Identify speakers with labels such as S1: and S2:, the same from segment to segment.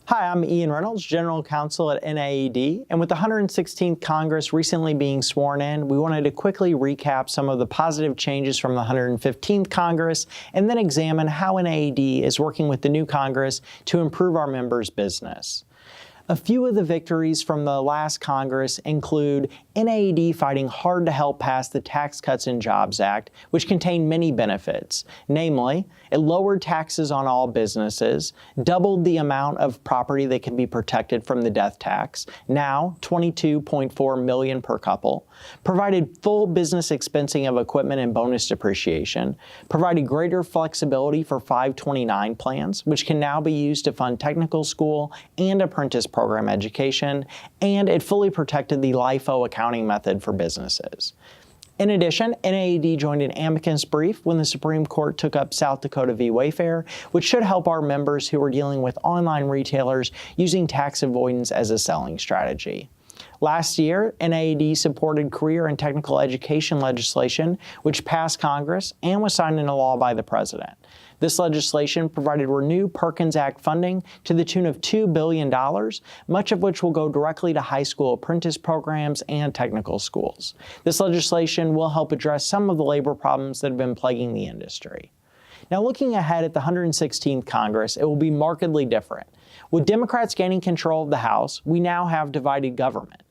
S1: Hi, I'm Ian Reynolds, General Counsel at NAED, and with the 116th Congress recently being sworn in, we wanted to quickly recap some of the positive changes from the 115th Congress and then examine how NAED is working with the new Congress to improve our members' business. A few of the victories from the last Congress include NAED fighting hard to help pass the Tax Cuts and Jobs Act, which contained many benefits. Namely, it lowered taxes on all businesses, doubled the amount of property that can be protected from the death tax, now $22.4 million per couple, provided full business expensing of equipment and bonus depreciation, provided greater flexibility for 529 plans, which can now be used to fund technical school and apprentice program education, and it fully protected the LIFO accounting method for businesses. In addition, NAED joined an amicus brief when the Supreme Court took up South Dakota v. Wayfair, which should help our members who are dealing with online retailers using tax avoidance as a selling strategy. Last year, NAED supported career and technical education legislation, which passed Congress and was signed into law by the President. This legislation provided renewed Perkins Act funding to the tune of $2 billion, much of which will go directly to high school apprentice programs and technical schools. This legislation will help address some of the labor problems that have been plaguing the industry. Now, looking ahead at the 116th Congress, it will be markedly different. With Democrats gaining control of the House, we now have divided government.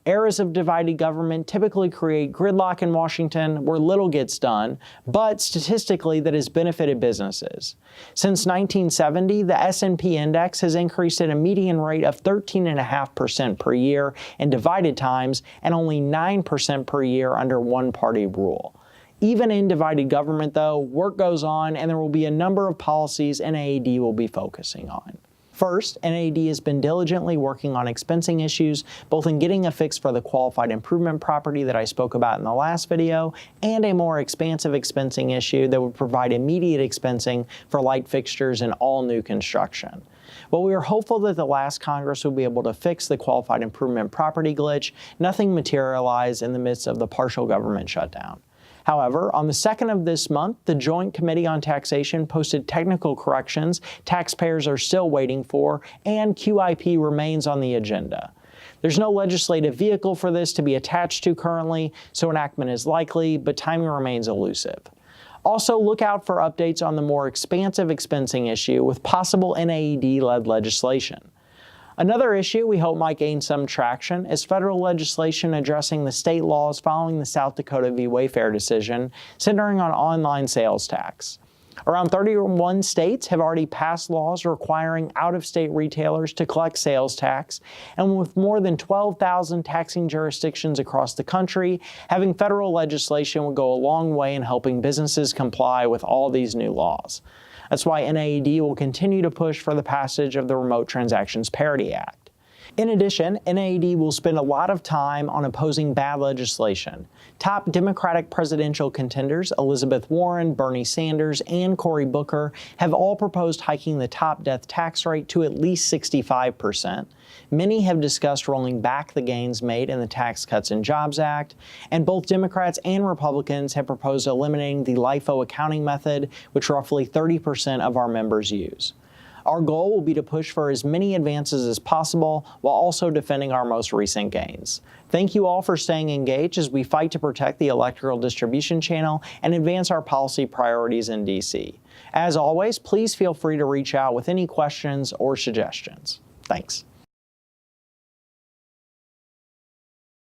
S1: Eras of divided government typically create gridlock in Washington where little gets done, but statistically that has benefited businesses. Since 1970, the S&P index has increased at a median rate of 13.5% per year in divided times and only 9% per year under one-party rule. Even in divided government, though, work goes on and there will be a number of policies NAED will be focusing on. First, NAED has been diligently working on expensing issues, both in getting a fix for the qualified improvement property that I spoke about in the last video, and a more expansive expensing issue that would provide immediate expensing for light fixtures in all new construction. While we are hopeful that the last Congress will be able to fix the qualified improvement property glitch, nothing materialized in the midst of the partial government shutdown. However, on the 2nd of this month, the Joint Committee on Taxation posted technical corrections taxpayers are still waiting for, and QIP remains on the agenda. There's no legislative vehicle for this to be attached to currently, so enactment is likely, but timing remains elusive. Also, look out for updates on the more expansive expensing issue with possible NAED-led legislation. Another issue we hope might gain some traction is federal legislation addressing the state laws following the South Dakota v. Wayfair decision, centering on online sales tax. Around 31 states have already passed laws requiring out-of-state retailers to collect sales tax, and with more than 12,000 taxing jurisdictions across the country, having federal legislation would go a long way in helping businesses comply with all these new laws. That's why NAED will continue to push for the passage of the Remote Transactions Parity Act. In addition, NAED will spend a lot of time on opposing bad legislation. Top Democratic presidential contenders Elizabeth Warren, Bernie Sanders, and Cory Booker have all proposed hiking the top death tax rate to at least 65%. Many have discussed rolling back the gains made in the Tax Cuts and Jobs Act, and both Democrats and Republicans have proposed eliminating the LIFO accounting method, which roughly 30% of our members use. Our goal will be to push for as many advances as possible while also defending our most recent gains. Thank you all for staying engaged as we fight to protect the electrical distribution channel and advance our policy priorities in D.C. As always, please feel free to reach out with any questions or suggestions. Thanks.